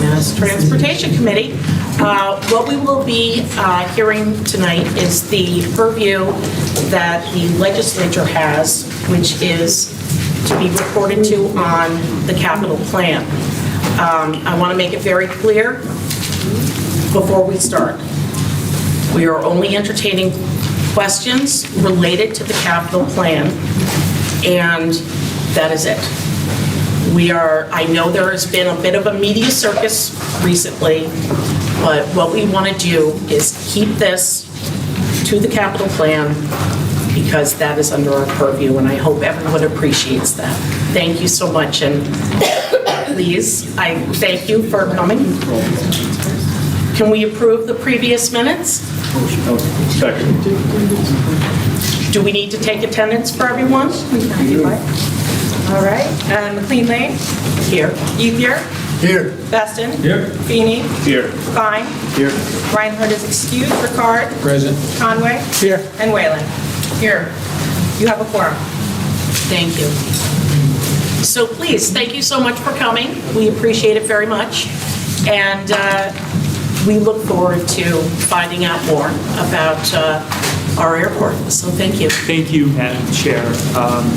Mass Transportation Committee. What we will be hearing tonight is the purview that the legislature has, which is to be reported to on the capital plan. I want to make it very clear before we start. We are only entertaining questions related to the capital plan, and that is it. I know there has been a bit of a media circus recently, but what we want to do is keep this to the capital plan because that is under our purview, and I hope everyone appreciates that. Thank you so much, and please, I thank you for coming. Can we approve the previous minutes? Second. Do we need to take attendance for everyone? All right, McLean Lane, Here. Ethier, Here. Beston, Here. Feeney, Here. Fine, Here. Reinhardt is excused, Ricard, Present. Conway, Here. and Whalen. Here. You have a quorum. Thank you. So please, thank you so much for coming. We appreciate it very much. And we look forward to finding out more about our airport. So thank you. Thank you, Madam Chair.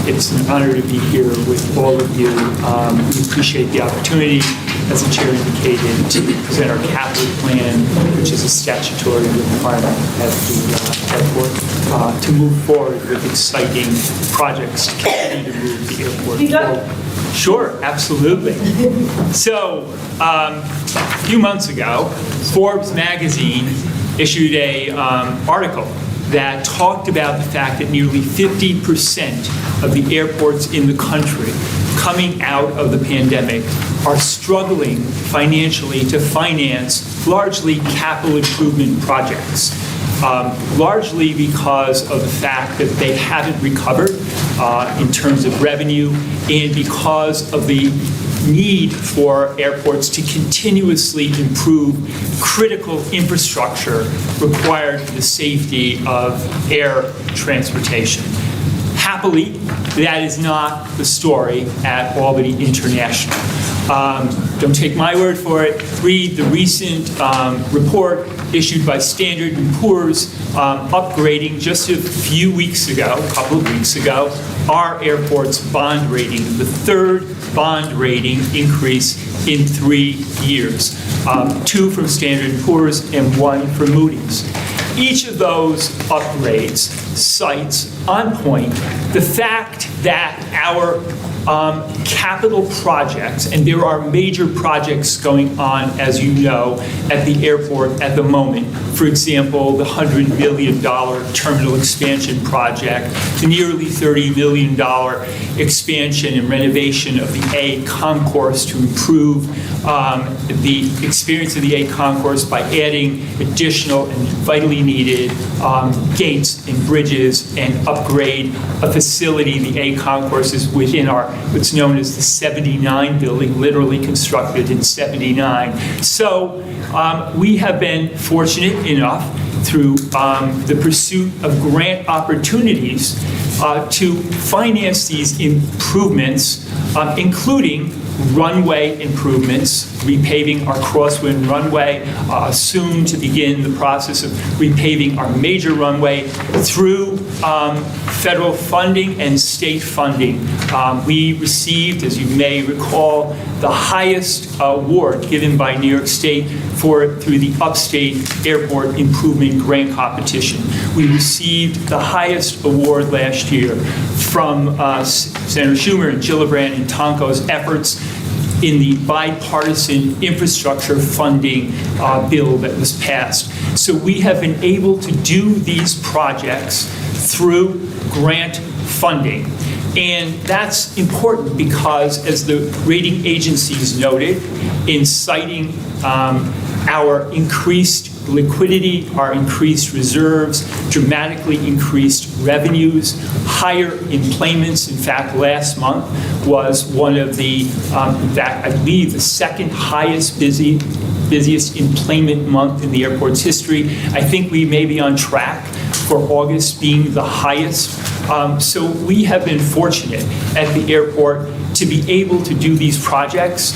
It's an honor to be here with all of you. We appreciate the opportunity, as the Chair indicated, to present our capital plan, which is a statutory requirement at the airport, to move forward with exciting projects to continue to move the airport forward. Sure, absolutely. So, a few months ago, Forbes magazine issued a article that talked about the fact that nearly 50% of the airports in the country coming out of the pandemic are struggling financially to finance largely capital improvement projects, largely because of the fact that they haven't recovered in terms of revenue and because of the need for airports to continuously improve critical infrastructure required for the safety of air transportation. Happily, that is not the story at Albany International. Don't take my word for it. Read the recent report issued by Standard & Poor's upgrading just a couple of weeks ago, our airport's bond rating, the third bond rating increase in 3 years. 2 from Standard & Poor's and 1 from Moody's. Each of those upgrades cites on point the fact that our capital projects, and there are major projects going on, as you know, at the airport at the moment. For example, the $100 million terminal expansion project, the nearly $30 million expansion and renovation of the A concourse to improve the experience of the A concourse by adding additional and vitally needed gates and bridges and upgrade a facility. The A concourse is within what's known as the 79 building, literally constructed in 79. So we have been fortunate enough through the pursuit of grant opportunities to finance these improvements, including runway improvements, repaving our crosswind runway, soon to begin the process of repaving our major runway through federal funding and state funding. We received, as you may recall, the highest award given by New York State through the Upstate Airport Improvement Grant Competition. We received the highest award last year from Senator Schumer and Gillibrand and Tonko's efforts in the bipartisan infrastructure funding bill that was passed. So we have been able to do these projects through grant funding. And that's important because, as the rating agencies noted, in citing our increased liquidity, our increased reserves, dramatically increased revenues, higher employments. In fact, last month was one of the, in fact, I believe the second highest busiest employment month in the airport's history. I think we may be on track for August being the highest. So we have been fortunate at the airport to to be able to do these projects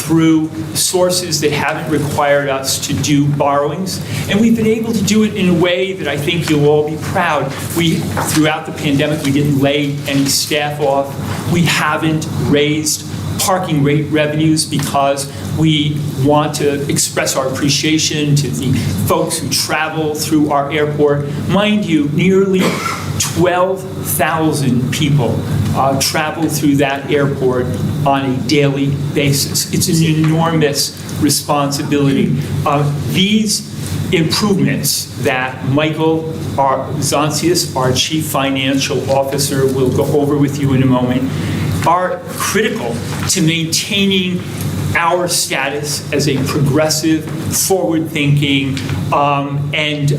through sources that haven't required us to do borrowings. And we've been able to do it in a way that I think you'll all be proud. Throughout the pandemic, we didn't lay any staff off. We haven't raised parking rate revenues because we want to express our appreciation to the folks who travel through our airport. Mind you, nearly 12,000 people travel through that airport on a daily basis. It's an enormous responsibility. These improvements that Michael Zoncius, our Chief Financial Officer, will go over with you in a moment, are critical to maintaining our status as a progressive, forward-thinking, and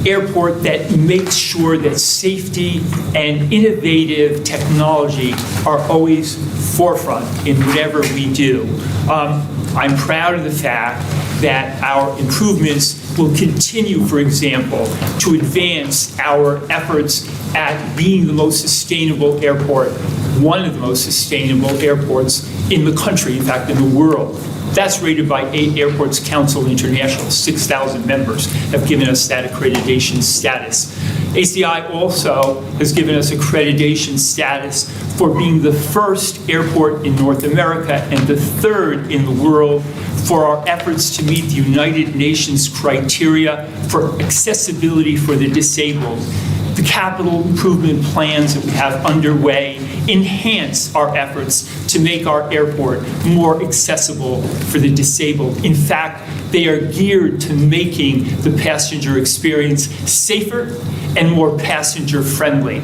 airport that makes sure that safety and innovative technology are always forefront in whatever we do. I'm proud of the fact that our improvements will continue, for example, to advance our efforts at being the most sustainable airport, one of the most sustainable airports in the country, in fact, in the world. That's rated by 8 Airports Council International. 6,000 members have given us that accreditation status. ACI also has given us accreditation status for being the first airport in North America and the 3rd in the world for our efforts to meet the United Nations criteria for accessibility for the disabled. The capital improvement plans that we have underway enhance our efforts to make our airport more accessible for the disabled. In fact, they are geared to making the passenger experience safer and more passenger friendly.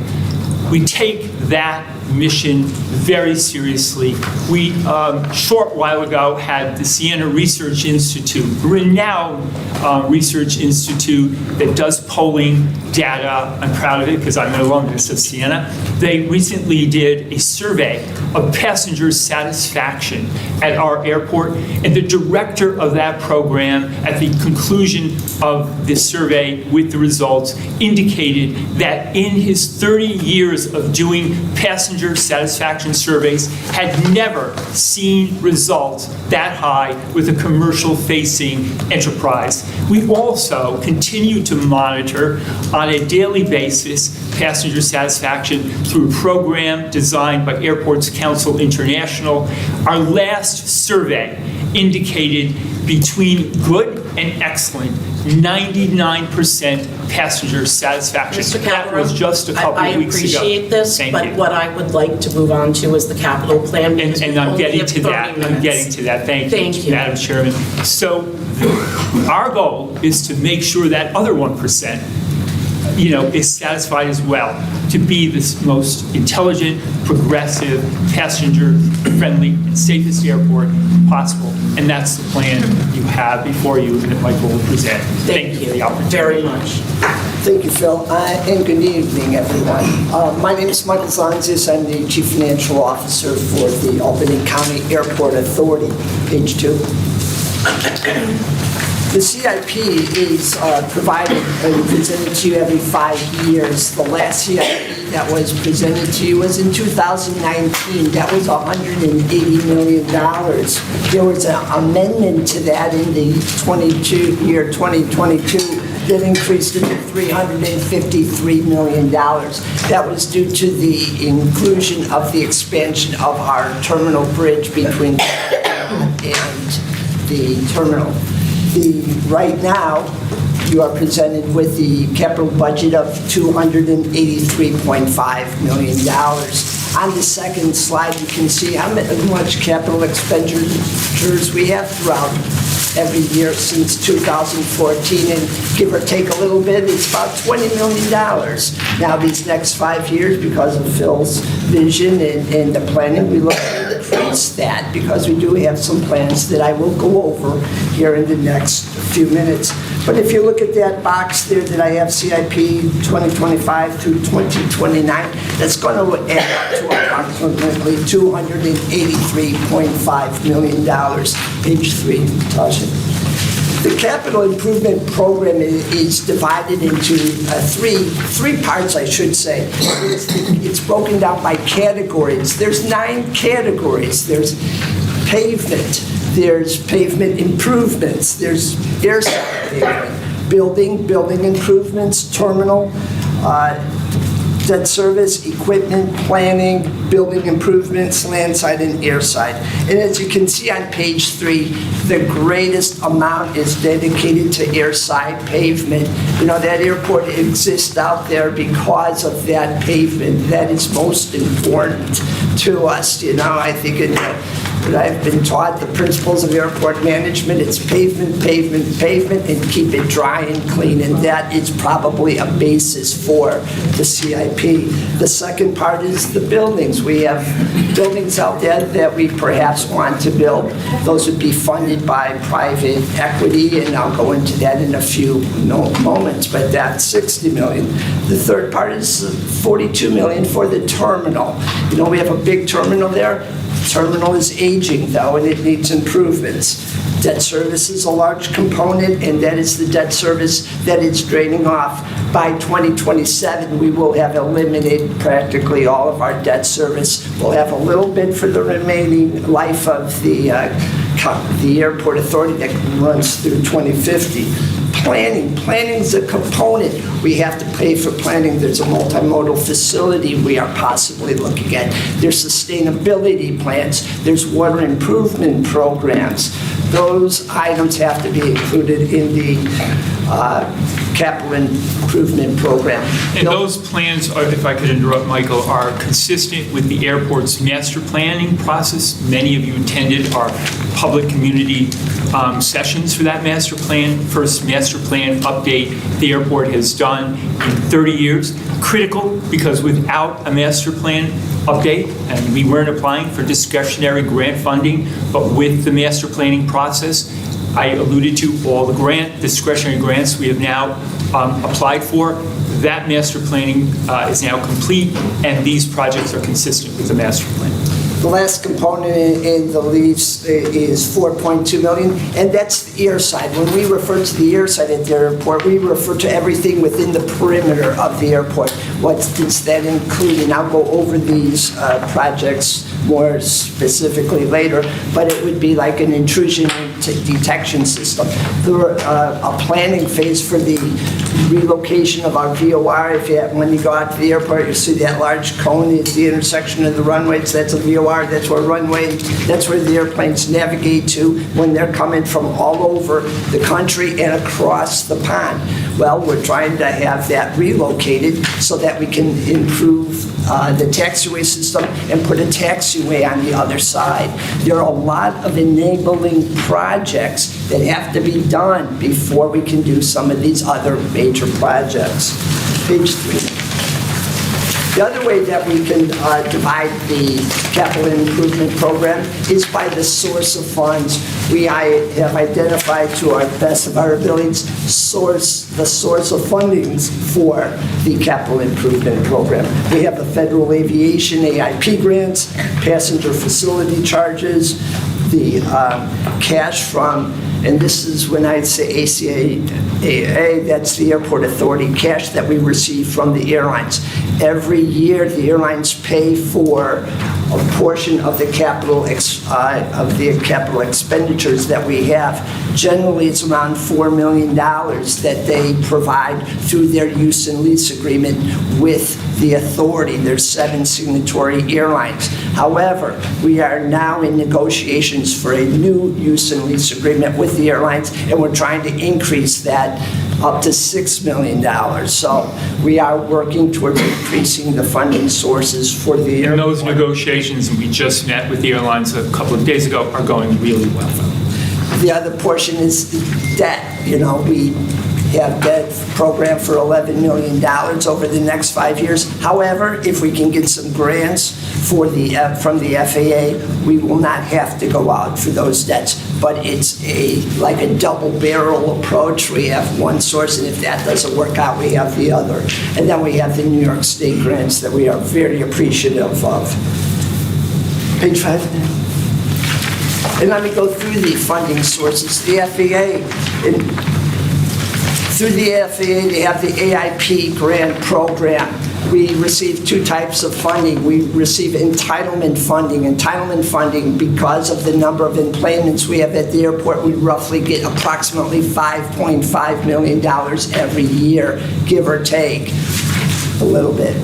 We take that mission very seriously. We, short while ago, had the Siena Research Institute, a renowned research institute that does polling data. I'm proud of it because I'm an alumnus of Siena. They recently did a survey of passenger satisfaction at our airport, and the director of that program, at the conclusion of this survey with the results, indicated that in his 30 years of doing passenger satisfaction surveys had never seen results that high with a commercial-facing enterprise. We also continue to monitor on a daily basis passenger satisfaction through a program designed by Airports Council International. Our last survey indicated between good and excellent 99% passenger satisfaction. Mr. That Caparo, was just a couple of weeks ago. I appreciate this, Thank but you. what I would like to move on to is the capital plan. because And we I'm only getting have to 30 that. I'm minutes. getting to that. Thank Thank you, you. Madam Chairman. So our goal is to make sure that other 1%, is satisfied as well, to be this most intelligent, progressive, passenger-friendly, and safest airport possible. And that's the plan you have before you that Michael will present. Thank for the you opportunity. very much. Thank you, Phil, and good evening, everyone. My name is Michael Zoncius. I'm the Chief Financial Officer for the Albany County Airport Authority. Page 2. The CIP is provided and presented to you every 5 years. The last CIP that was presented to you was in 2019. That was $180 million. There was an amendment to that in the year 2022 that increased it to $353 million. That was due to the inclusion of the expansion of our terminal bridge between and the terminal. Right now, you are presented with the capital budget of $283.5 million. On the second slide, you can see how much capital expenditures we have throughout every year since 2014, and give or take a little bit, it's about $20 million. Now, these next 5 years, because of Phil's vision and the planning, we look to increase that, because we do have some plans that I will go over here in the next few minutes. But if you look at that box there that I have, CIP 2025 through 2029, that's going to add up to approximately $283.5 million. Page 3, Tasha. The capital improvement program is divided into three parts, I should say. It's broken down by categories. There's 9 categories. There's pavement, there's pavement improvements, there's airside pavement, building improvements, terminal, debt service, equipment, planning, building improvements, landside and airside. And as you can see on page 3, the greatest amount is dedicated to airside pavement. You know, that airport exists out there because of that pavement. That is most important to us. You know, I think what I've been taught, the principles of airport management, it's pavement, pavement, pavement, and keep it dry and clean. And that is probably a basis for the CIP. The second part is the buildings. We have buildings out there that we perhaps want to build. Those would be funded by private equity, and I'll go into that in a few moments, but that's $60 million. The third part is $42 million for the terminal. You know, we have a big terminal there. The terminal is aging, though, and it needs improvements. Debt service is a large component, and that is the debt service that is draining off. By 2027, we will have eliminated practically all of our debt service. We'll have a little bit for the remaining life of the airport authority that runs through 2050. Planning is a component. We have to pay for planning. There's a multimodal facility we are possibly looking at. There's sustainability plans. There's water improvement programs. Those items have to be included in the capital improvement program. And those plans, are, if I could interrupt, Michael, are consistent with the airport's master planning process. Many of you attended our public community sessions for that master plan. First master plan update the airport has done in 30 years. Critical, because without a master plan update, and we weren't applying for discretionary grant funding, but with the master planning process, I alluded to all the discretionary grants we have now applied for. That master planning is now complete, and these projects are consistent with the master plan. The last component in the lease is $4.2 million, and that's the airside. When we refer to the airside at the airport, we refer to everything within the perimeter of the airport. What does that include? And I'll go over these projects more specifically later, but it would be like an intrusion detection system. A planning phase for the relocation of our VOR. When you go out to the airport, you see that large cone at the intersection of the runways. That's a VOR. That's where the airplanes navigate to when they're coming from all over the country and across the pond. Well, we're trying to have that relocated so that we can improve the taxiway system and put a taxiway on the other side. There are a lot of enabling projects that have to be done before we can do some of these other major projects. Page 3. The other way that we can divide the capital improvement program is by the source of funds. We have identified to our best of our abilities the source of fundings for the capital improvement program. We have the federal aviation AIP grants, passenger facility charges, the cash from, and this is when I'd say ACAA, that's the airport authority cash that we receive from the airlines. Every year, the airlines pay for a portion of the capital expenditures that we have. Generally, it's around $4 million that they provide through their use and lease agreement with the authority. There's 7 signatory airlines. However, we are now in negotiations for a new use and lease agreement with the airlines, and we're trying to increase that up to $6 million. So we are working towards increasing the funding sources for the airport. And those negotiations, and we just met with the airlines a couple of days ago, are going really well. The other portion is debt. You know, we have debt program for $11 million over the next 5 years. However, if we can get some grants from the FAA, we will not have to go out for those debts. But it's like a double barrel approach. We have one source, and if that doesn't work out, we have the other. And then we have the New York State grants that we are very appreciative of. Page 5. And let me go through the funding sources. The FAA, through the FAA, they have the AIP grant program. We receive two types of funding. We receive entitlement funding. Entitlement funding, because of the number of enplanements we have at the airport, we roughly get approximately $5.5 million every year, give or take a little bit.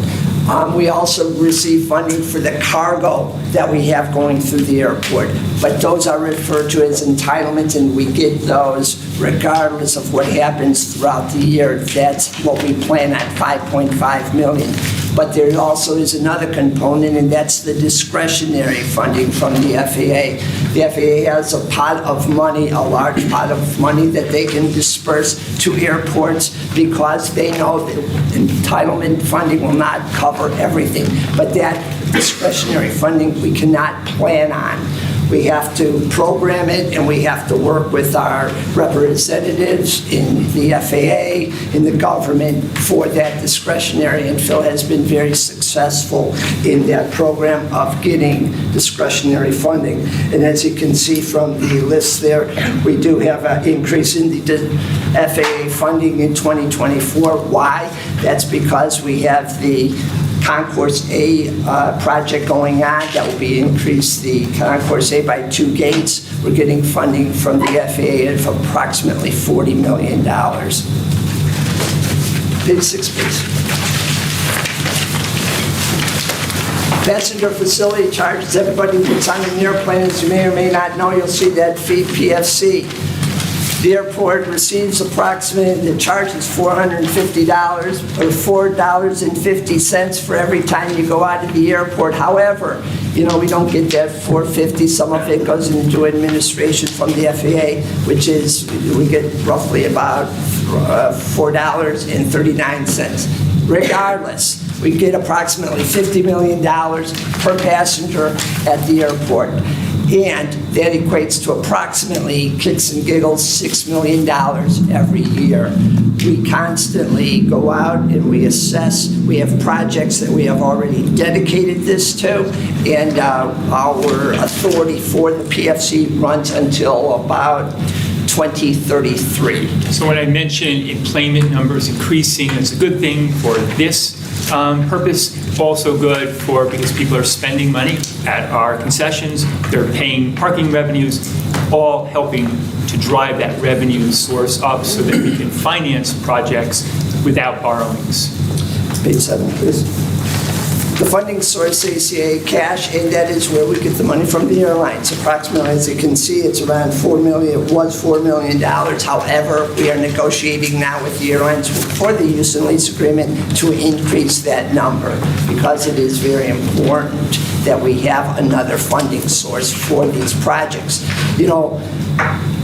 We also receive funding for the cargo that we have going through the airport, but those are referred to as entitlements, and we get those regardless of what happens throughout the year. That's what we plan at, $5.5 million. But there also is another component, and that's the discretionary funding from the FAA. The FAA has a pot of money, a large pot of money that they can disperse to airports because they know that entitlement funding will not cover everything. But that discretionary funding we cannot plan on. We have to program it, and we have to work with our representatives in the FAA, in the government, for that discretionary. And Phil has been very successful in that program of getting discretionary funding. And as you can see from the list there, we do have an increase in the FAA funding in 2024. Why? That's because we have the Concourse A project going on that will be increased the Concourse A by 2 gates. We're getting funding from the FAA of approximately $40 million. Page 6, please. Passenger facility charges. Everybody that's on an airplane, as you may or may not know, you'll see that fee, PFC. The airport receives approximately, the charge is $450 or $4.50 for every time you go out of the airport. However, we don't get that $4.50. Some of it goes into administration from the FAA, which is, we get roughly about $4.39. Regardless, we get approximately $50 million per passenger at the airport. And that equates to approximately, kicks and giggles, $6 million every year. We constantly go out and we assess. We have projects that we have already dedicated this to, and our authority for the PFC runs until about 2033. So when I mentioned employment numbers increasing, it's a good thing for this purpose, also good because people are spending money at our concessions, they're paying parking revenues, all helping to drive that revenue source up so that we can finance projects without borrowings. Page 7, please. The funding source, ACA cash, and that is where we get the money from the airlines. Approximately, as you can see, it's around $4 million. It was $4 million. However, we are negotiating now with the airlines for the use and lease agreement to increase that number because it is very important that we have another funding source for these projects.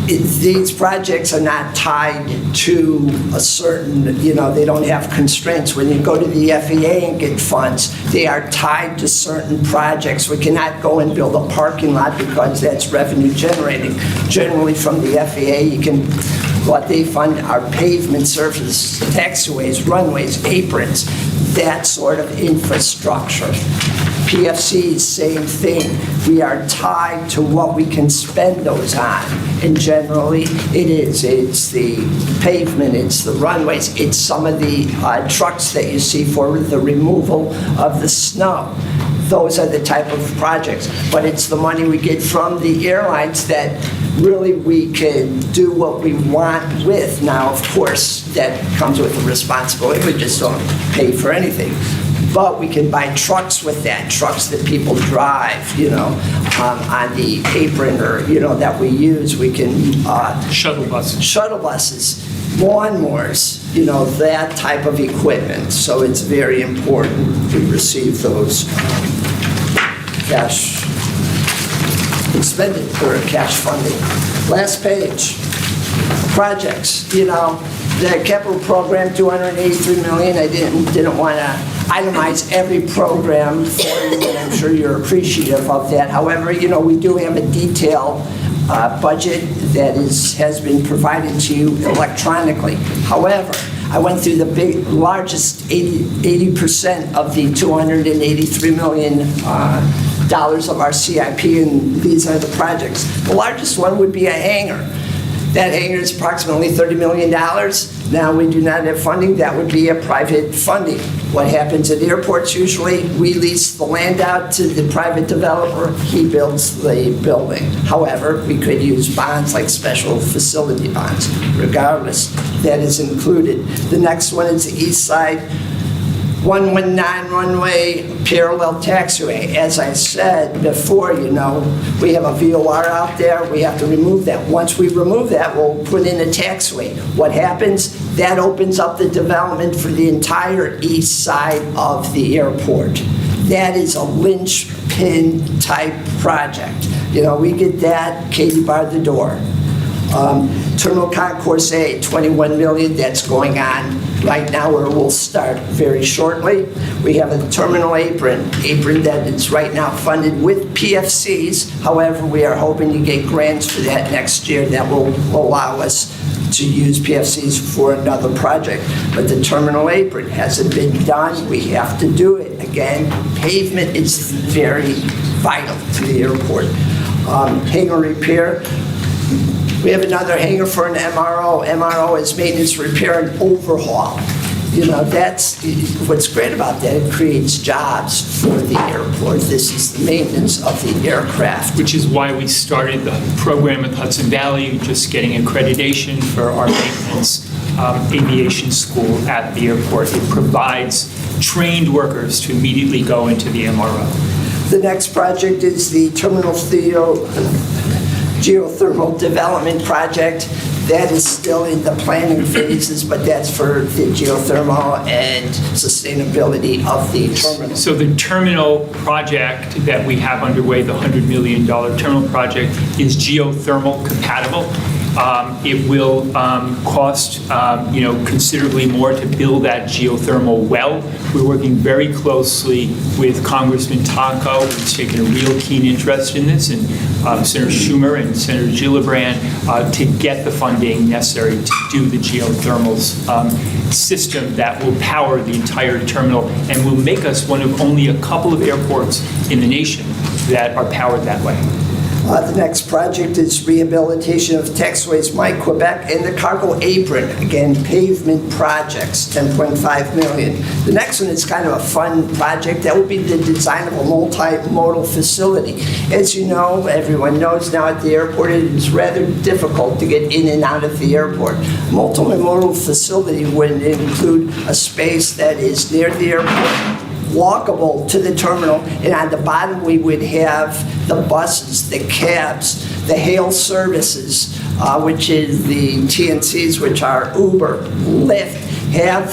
These projects are not tied to a certain, they don't have constraints. When you go to the FAA and get funds, they are tied to certain projects. We cannot go and build a parking lot because that's revenue generating. Generally from the FAA, what they fund are pavement surfaces, taxiways, runways, aprons, that sort of infrastructure. PFC, same thing. We are tied to what we can spend those on. And generally, it's the pavement, it's the runways, it's some of the trucks that you see for the removal of the snow. Those are the type of projects. But it's the money we get from the airlines that really we can do what we want with. Now, of course, that comes with a responsibility. We just don't pay for anything. But we can buy trucks with that, trucks that people drive, on the apron or, that we use. We can... Shuttle buses. Shuttle buses, lawnmowers, that type of equipment. So it's very important we receive those cash expended or cash funding. Last page, projects, the capital program, $283 million. I didn't want to itemize every program for you, and I'm sure you're appreciative of that. However, we do have a detailed budget that has been provided to you electronically. However, I went through the largest 80% of the $283 million dollars of our CIP, and these are the projects. The largest one would be a hangar. That hangar is approximately $30 million. Now, we do not have funding. That would be a private funding. What happens at airports usually, we lease the land out to the private developer. He builds the building. However, we could use bonds like special facility bonds. Regardless, that is included. The next one is the East Side 119 runway parallel taxiway. As I said before, we have a VOR out there. We have to remove that. Once we remove that, we'll put in a taxiway. What happens? That opens up the development for the entire east side of the airport. That is a linchpin type project. We get that, Katie barred the door. Terminal Concourse A, $21 million, that's going on right now, or will start very shortly. We have a terminal apron that is right now funded with PFCs. However, we are hoping to get grants for that next year that will allow us to use PFCs for another project. But the terminal apron hasn't been done. We have to do it. Again, pavement is very vital to the airport. Hangar repair. We have another hangar for an MRO. MRO is maintenance, repair, and overhaul. That's what's great about that. It creates jobs for the airport. This is the maintenance of the aircraft. Which is why we started the program with Hudson Valley, just getting accreditation for our maintenance aviation school at the airport. It provides trained workers to immediately go into the MRO. The next project is the Terminal Geothermal Development Project. That is still in the planning phases, but that's for the geothermal and sustainability of the terminal. So the terminal project that we have underway, the $100 million terminal project, is geothermal compatible. It will cost, considerably more to build that geothermal well. We're working very closely with Congressman Tonko, who's taken a real keen interest in this, and Senator Schumer and Senator Gillibrand to get the funding necessary to do the geothermal system that will power the entire terminal and will make us one of only a couple of airports in the nation that are powered that way. The next project is rehabilitation of taxiways, Mike, Quebec, and the cargo apron. Again, pavement projects, $10.5 million. The next one is kind of a fun project. That will be the design of a multimodal facility. As you know, everyone knows now at the airport, it is rather difficult to get in and out of the airport. Multimodal facility would include a space that is near the airport, walkable to the terminal, and on the bottom we would have the buses, the cabs, the hail services, which is the TNCs, which are Uber, Lyft,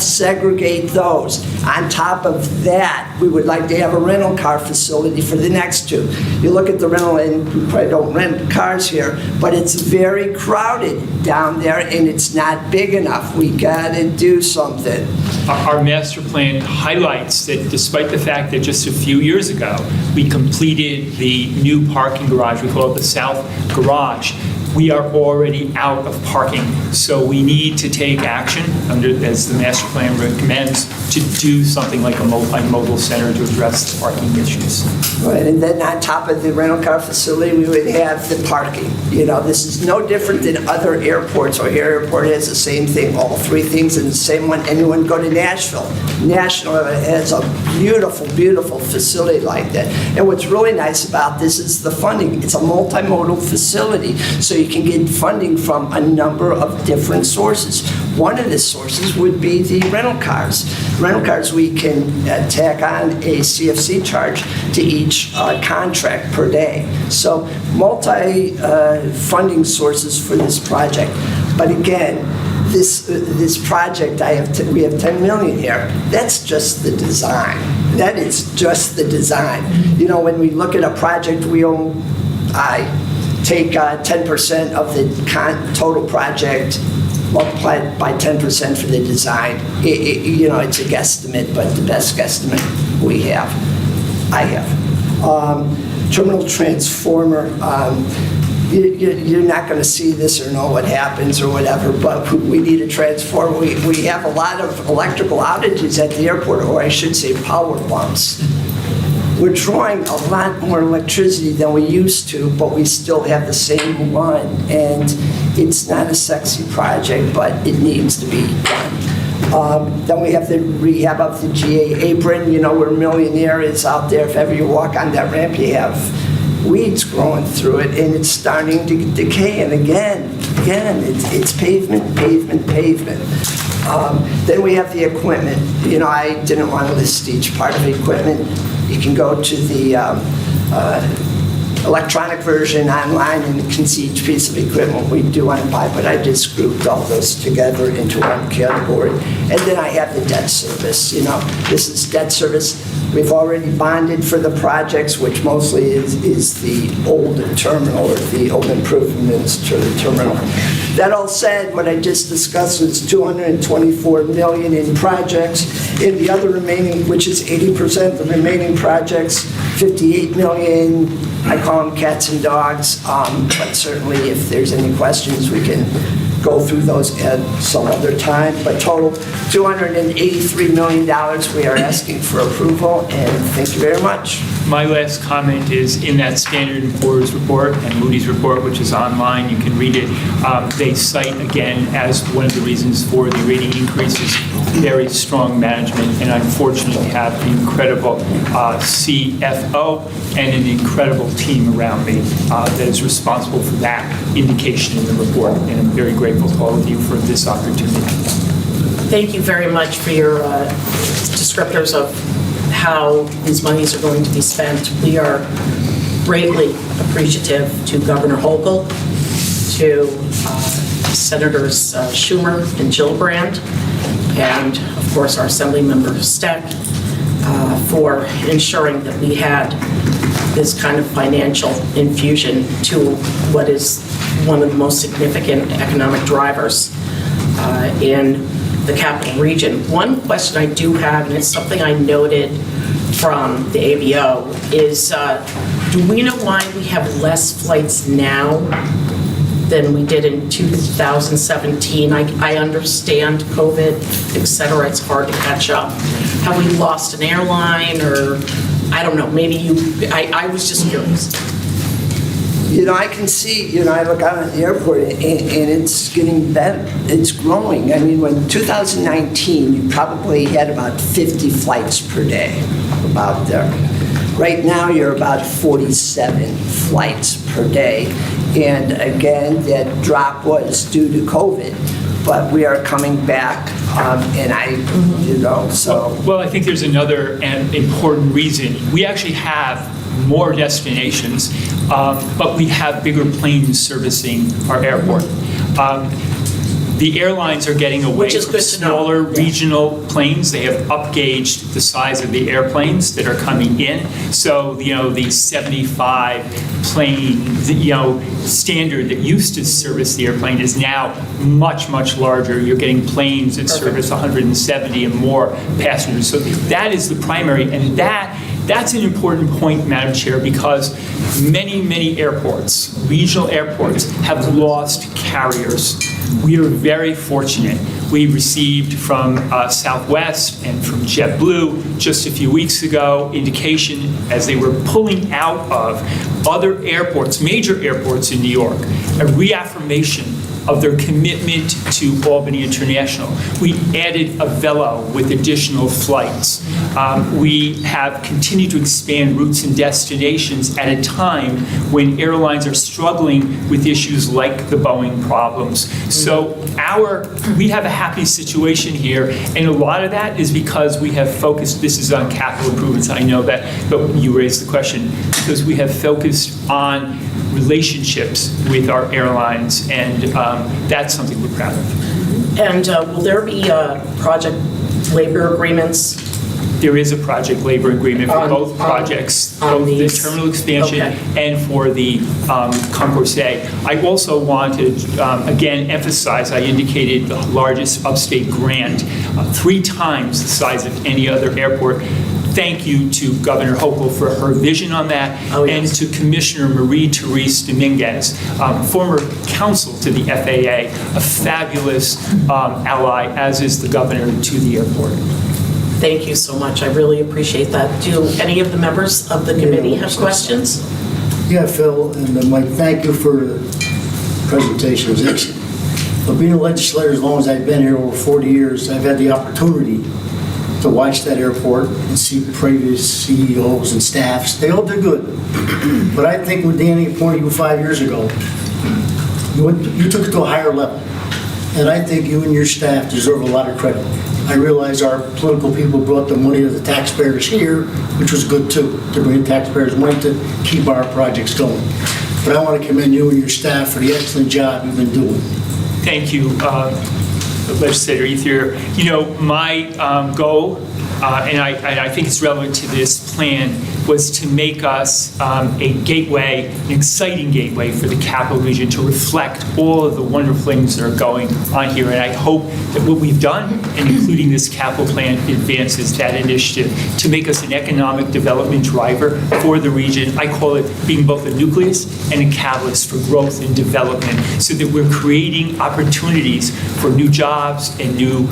segregate those. On top of that, we would like to have a rental car facility for the next two. You look at the rental, and we probably don't rent cars here, but it's very crowded down there and it's not big enough. We gotta do something. Our master plan highlights that despite the fact that just a few years ago, we completed the new parking garage, we call it the South Garage, we are already out of parking. So we need to take action, as the master plan recommends, to do something like a multimodal center to address the parking issues. Right, and then on top of the rental car facility, we would have the parking. This is no different than other airports. Our airport has the same thing, all three things in the same one. Anyone go to Nashville? Nashville has a beautiful, beautiful facility like that. And what's really nice about this is the funding. It's a multimodal facility, so you can get funding from a number of different sources. One of the sources would be the rental cars. Rental cars, we can tack on a CFC charge to each contract per day. So multi-funding sources for this project. But again, this project, we have $10 million here. That's just the design. That is just the design. When we look at a project, I take 10% of the total project, multiply it by 10% for the design. It's a guesstimate, but the best guesstimate I have. Terminal transformer, you're not going to see this or know what happens or whatever, but we need a transformer. We have a lot of electrical outages at the airport, or I should say power bumps. We're drawing a lot more electricity than we used to, but we still have the same run. And it's not a sexy project, but it needs to be done. Then we have the rehab of the GA apron. You know, we're millionaire. It's out there. If ever you walk on that ramp, you have weeds growing through it, and it's starting to decay. And again, it's pavement, pavement, pavement. Then we have the equipment. You know, I didn't want to list each part of the equipment. You can go to the electronic version online and you can see each piece of equipment we do want to buy, but I just grouped all those together into one category. And then I have the debt service. You know, this is debt service. We've already bonded for the projects, which mostly is the old terminal or the old improvements to the terminal. That all said, what I just discussed was $224 million in projects. In the other remaining, which is 80% of the remaining projects, $58 million. I call them cats and dogs, but certainly if there's any questions, we can go through those at some other time. But total, $283 million we are asking for approval, and thank you very much. My last comment is in that Standard & Poor's report and Moody's report, which is online, you can read it. They cite again as one of the reasons for the rating increases, very strong management, and I unfortunately have an incredible CFO and an incredible team around me that is responsible for that indication in the report, and I'm very grateful to all of you for this opportunity. Thank you very much for your descriptors of how these monies are going to be spent. We are greatly appreciative to Governor Hochul, to Senators Schumer and Gillibrand, and of course our Assemblymember Steck for ensuring that we had this kind of financial infusion to what is one of the most significant economic drivers in the capital region. One question I do have, and it's something I noted from the ABO, is do we know why we have less flights now than we did in 2017? I understand COVID, et cetera, it's hard to catch up. Have we lost an airline, or I don't know, maybe I was just curious. You know, I can see, you know, I look out at the airport and it's getting better. It's growing. I mean, when 2019, you probably had about 50 flights per day, about there. Right now, you're about 47 flights per day. And again, that drop was due to COVID, but we are coming back, and you know, so. Well, I think there's another important reason. We actually have more destinations, but we have bigger planes servicing our airport. The airlines are getting away Which is from good to know. smaller regional planes. They have upgauged the size of the airplanes that are coming in. So, you know, the 75 plane, standard that used to service the airplane is now much, much larger. You're getting planes that service 170 and more passengers. So that is the primary, and that's an important point, Madam Chair, because many, many airports, regional airports, have lost carriers. We are very fortunate. We received from Southwest and from JetBlue just a few weeks ago indication as they were pulling out of other airports, major airports in New York, a reaffirmation of their commitment to Albany International. We added Avelo with additional flights. We have continued to expand routes and destinations at a time when airlines are struggling with issues like the Boeing problems. So we have a happy situation here, and a lot of that is because we have focused, this is on capital improvements, I know that, but you raised the question, because we have focused on relationships with our airlines, and that's something we're proud of. And will there be project labor agreements? There is a project labor agreement for both projects, both the these? terminal expansion Okay. and for the Concourse A. I also want to, again, emphasize, I indicated the largest upstate grant, 3 times the size of any other airport. Thank you to Governor Hochul for her vision on that, and to Commissioner Marie-Therese Dominguez, former counsel to the FAA, a fabulous ally, as is the governor, to the airport. Thank you so much. I really appreciate that. Do any of the members of the committee have questions? Yeah, Phil and Mike, thank you for the presentation. It was excellent. But being a legislator as long as I've been here, over 40 years, I've had the opportunity to watch that airport and see previous CEOs and staffs. They all did good. But I think when Danny appointed you 5 years ago, you took it to a higher level. And I think you and your staff deserve a lot of credit. I realize our political people brought the money to the taxpayers here, which was good too, to bring the taxpayers money to keep our projects going. But I want to commend you and your staff for the excellent job you've been doing. Thank you, Legislator Ethier. You know, my goal, and I think it's relevant to this plan, was to make us a gateway, an exciting gateway for the capital region to reflect all of the wonderful things that are going on here. And I hope that what we've done, and including this capital plan, advances that initiative to make us an economic development driver for the region. I call it being both a nucleus and a catalyst for growth and development, so that we're creating opportunities for new jobs and new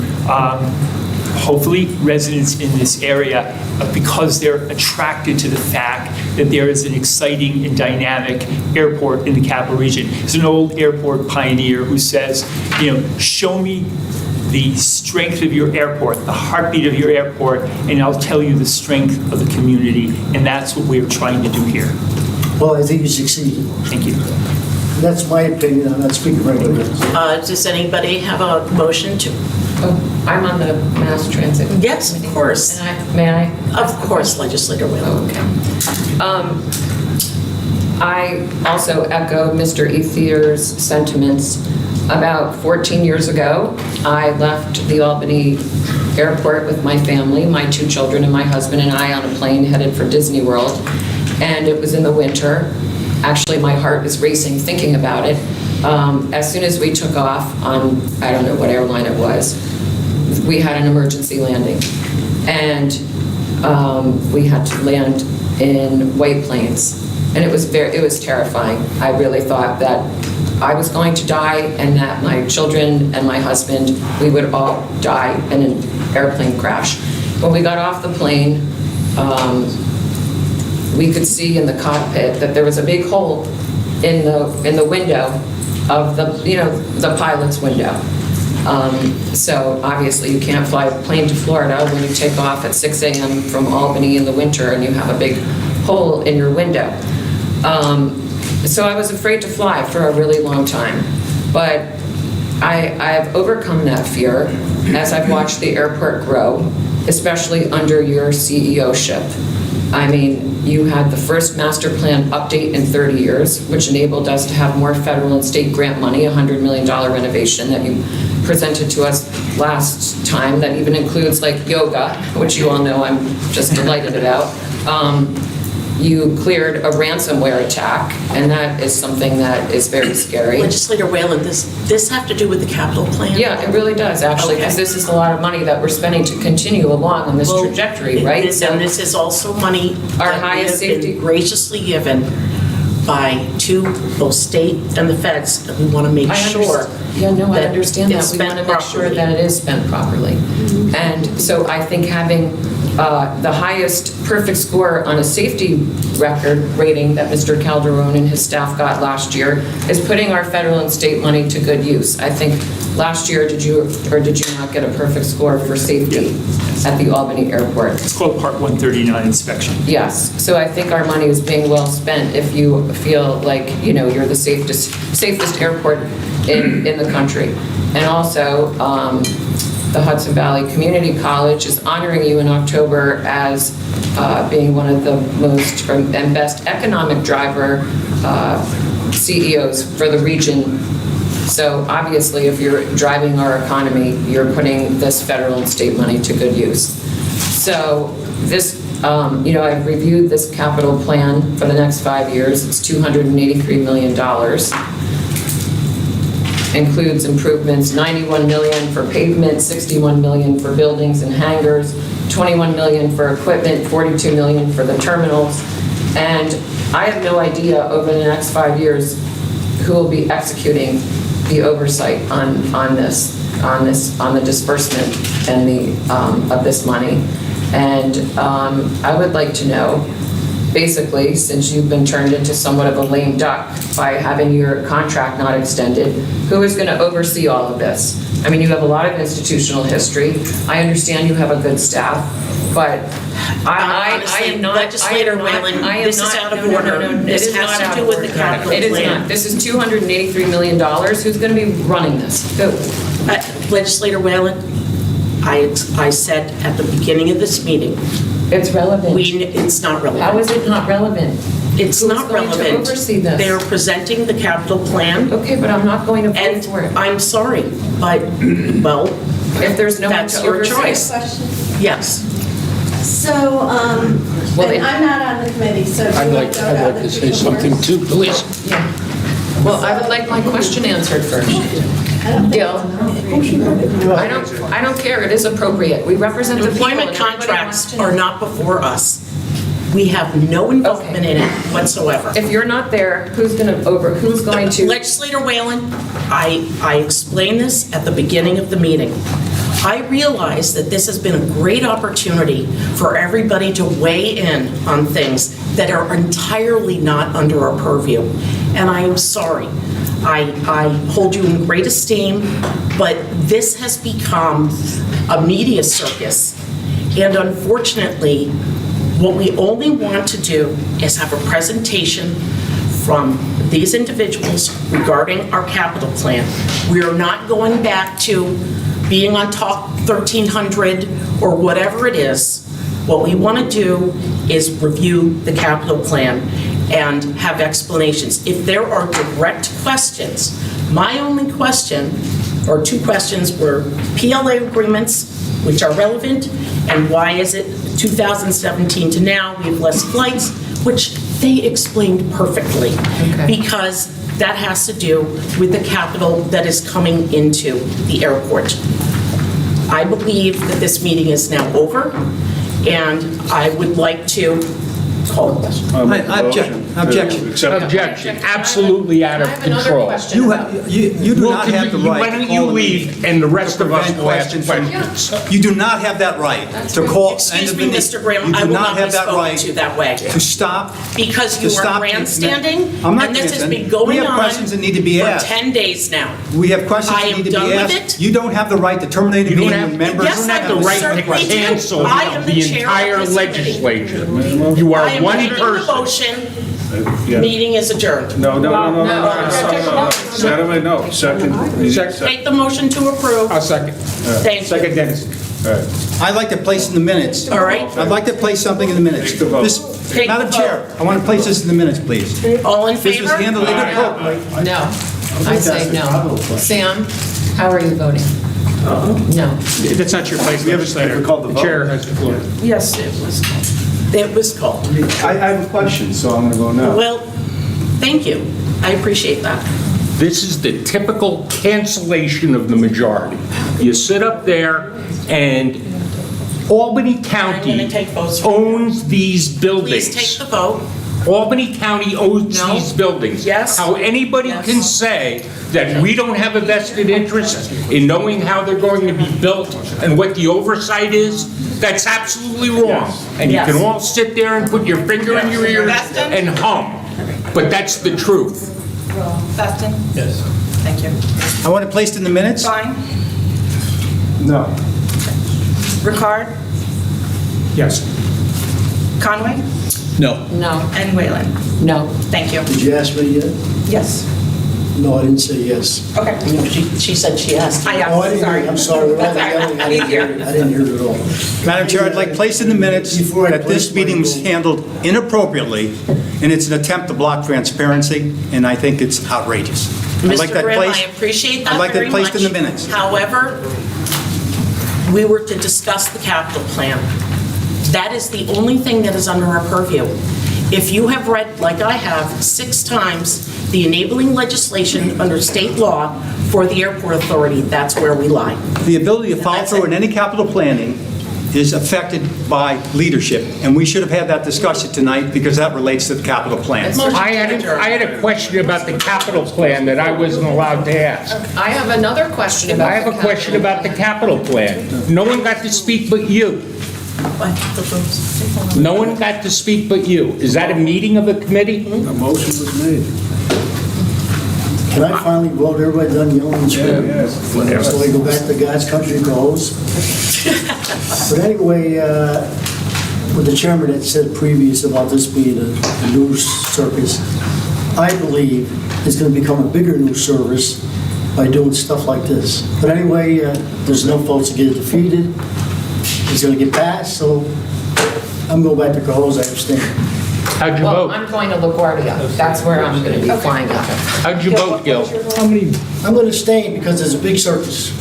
hopefully residents in this area, because they're attracted to the fact that there is an exciting and dynamic airport in the capital region. There's an old airport pioneer who says, you know, show me the strength of your airport, the heartbeat of your airport, and I'll tell you the strength of the community. And that's what we're trying to do here. Well, I think you succeeded. Thank you. That's my opinion. I'm not speaking for anybody else. Does anybody have a motion to? Oh, I'm on the Mass Transit. Yes, of course. May I? Of course, Legislator Whalen. Okay. I also echo Mr. Ethier's sentiments. About 14 years ago, I left the Albany airport with my family, my 2 children and my husband and I, on a plane headed for Disney World. And it was in the winter. Actually, my heart is racing thinking about it. As soon as we took off on, I don't know what airline it was, we had an emergency landing. And we had to land in White Plains. And it was terrifying. I really thought that I was going to die and that my children and my husband, we would all die in an airplane crash. When we got off the plane, we could see in the cockpit that there was a big hole in the window of the pilot's window. So obviously you can't fly a plane to Florida when you take off at 6 a.m. from Albany in the winter and you have a big hole in your window. So I was afraid to fly for a really long time. But I've overcome that fear as I've watched the airport grow, especially under your CEO-ship. I mean, you had the first master plan update in 30 years, which enabled us to have more federal and state grant money, $100 million renovation that you presented to us last time, that even includes like yoga, which you all know I'm just delighted about. You cleared a ransomware attack, and that is something that is very scary. Legislator Whalen, does this have to do with the capital plan? Yeah, it really does, actually, because this is a lot of money that we're spending to continue along on this Well, trajectory, right? And this is also money Our that we highest have been safety- graciously given to both state and the feds, and we want to make sure. Yeah, no, I that understand that. it's We want spent to make sure properly. that it is spent properly. And so I think having the highest perfect score on a safety record rating that Mr. Calderon and his staff got last year is putting our federal and state money to good use. I think last year, did you not get a perfect score for safety at the Albany Airport? It's called Part 139 inspection. Yes, so I think our money is being well spent if you feel like, you know, you're the safest airport in the country. And also, the Hudson Valley Community College is honoring you in October as being one of the most and best economic driver CEOs for the region. So obviously, if you're driving our economy, you're putting this federal and state money to good use. So this, you know, I've reviewed this capital plan for the next 5 years. It's $283 million. Includes improvements, $91 million for pavement, $61 million for buildings and hangars, $21 million for equipment, $42 million for the terminals. And I have no idea over the next 5 years who will be executing the oversight on the disbursement and of this money. And I would like to know, basically, since you've been turned into somewhat of a lame duck by having your contract not extended, who is going to oversee all of this? I mean, you have a lot of institutional history. I understand you have a good staff, but I Honestly, am not. Legislator Whalen, this is out of order. This has to do with the capital It is plan. not. This is $283 million. Who's going to be running this? Who? Legislator Whalen, I said at the beginning of this meeting, It's relevant. it's not relevant. How is it not relevant? It's Who's not going to relevant. oversee this? They're presenting the capital plan, Okay, but I'm not going to vote and for it. I'm sorry, but, well, If there's no one that's to your oversee it. choice. Question. Yes. So, Well, and I'm not on the committee, so. do you I'd want like to go to to other say people something first? too, please. Yeah. Well, I would like my question answered first. Gil, I don't care, it is appropriate. We represent the people. Employment and everybody wants contracts to know. are not before us. We have no involvement in it whatsoever. If you're not there, who's going to? Legislator Whalen, I explained this at the beginning of the meeting. I realize that this has been a great opportunity for everybody to weigh in on things that are entirely not under our purview. And I am sorry. I hold you in great esteem, but this has become a media circus. And unfortunately, what we only want to do is have a presentation from these individuals regarding our capital plan. We are not going back to being on Talk 1300 or whatever it is. What we want to do is review the capital plan and have explanations. If there are direct questions, my only question, or two questions, were PLA agreements, which are relevant, and why is it 2017 to now, we have less flights, which they explained perfectly. Okay. Because that has to do with the capital that is coming into the airport. I believe that this meeting is now over, and I would like to call the question. Objection, absolutely out I of have another control. question. You do Well, not have the right. why to don't you call a leave, meeting and the rest to of us prevent will ask questions from- questions. You do not have that right to call. Excuse end me, of the- Mr. Graham, You I do will not not be have that spoken right to that way. to stop. Because to you are stop- grandstanding, I'm not and this has been grandstanding. going We have on questions that need to be for asked. 10 days now. We have questions I that am need to done be with asked. it. You don't have the right to terminate a You don't meeting have- when members. Yes, You don't have I the right certainly to do. cancel I am the the chair of entire this committee. legislature. You are I am one making the person. motion, meeting is adjourned. No. No. Gentlemen, no, second. Take the motion to approve. I'll second. Thank you. Second, Dennis. I'd like to place in the minutes. All right. I'd like to place something in the minutes. Take the vote. Take Madam the Chair, I want to place this in the minutes, please. All in This was favor? handled inappropriately. No. I say no. Sam, how are you voting? No. That's not your place, legislator. we called the The vote. chair has the floor. Yes, it was called. It was called. I have a question, so I'm going to go now. Well, thank you. I appreciate that. This is the typical cancellation of the majority. You sit up there and Albany County take votes from owns these buildings. Please take the vote. Albany County owns No. these buildings. Yes. How anybody Yes. can say that we don't have a vested interest in knowing how they're going to be built and what the oversight is, that's absolutely wrong. And you Yes. can all sit there and put your finger in your ears Vested? and hum, but that's the truth. Feston? Yes. Thank you. I want it placed in the minutes. Fine. No. Ricard? Yes. Conway? No. No. And Whalen? No. Thank you. Did you ask me yet? Yes. No, I didn't say yes. Okay. She said she asked. I Oh, I am didn't, sorry. I'm sorry. We're all yelling. I didn't hear it. I didn't hear it at all. Madam Chair, I'd like placed in the minutes Before I that this place my meeting was vote. handled inappropriately, and it's an attempt to block transparency, and I think it's outrageous. I'd like Mr. that Grimm, placed- I appreciate that I'd like very that placed in the much. minutes. However, we were to discuss the capital plan. That is the only thing that is under our purview. If you have read, like I have, 6 times, the enabling legislation under state law for the airport authority, that's where we lie. The ability to follow That's through it. in any capital planning is affected by leadership, and we should have had that discussion tonight because that relates to the capital plan. I had a question about the capital plan that I wasn't allowed to ask. I have another question about. I have a question about the capital plan. No one got to speak but you. No one got to speak but you. Is that a meeting of a committee? A motion was made. Can I finally vote? Everybody done yelling and screaming? Yes. So we go back to God's country goes. But anyway, with the chairman that said previous about this being a news circus, I believe it's going to become a bigger news service by doing stuff like this. But anyway, there's enough votes to get it defeated. It's going to get passed, so I'm going back to Cohoes. I abstain. How'd you Well, vote? I'm going to LaGuardia. That's where I'm going to be flying out of. How'd you vote, Gil? I'm going to abstain because it's a big circus.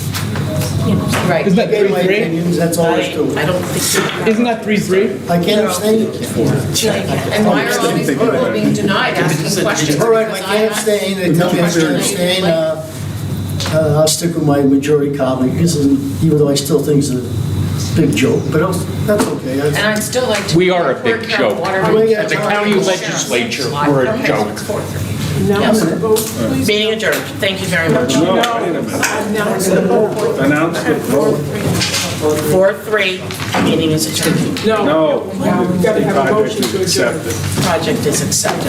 Right. I gave my opinions, that's all there's to I it. don't think. Isn't that 3-3? I can't abstain. And why are all these people being denied asking questions? All right, I Because can't abstain, they tell me I can't abstain, I'll stick with my majority colleagues, and even though I still think it's a big joke, but that's okay. And I'd still like to. We are a big report Carol joke. Waterman. As a county legislature, we're a joke. Meeting adjourned. Thank you very much. No, wait a minute. Announce the vote. 4-3, meeting is adjourned. No. The project is accepted. Project is accepted.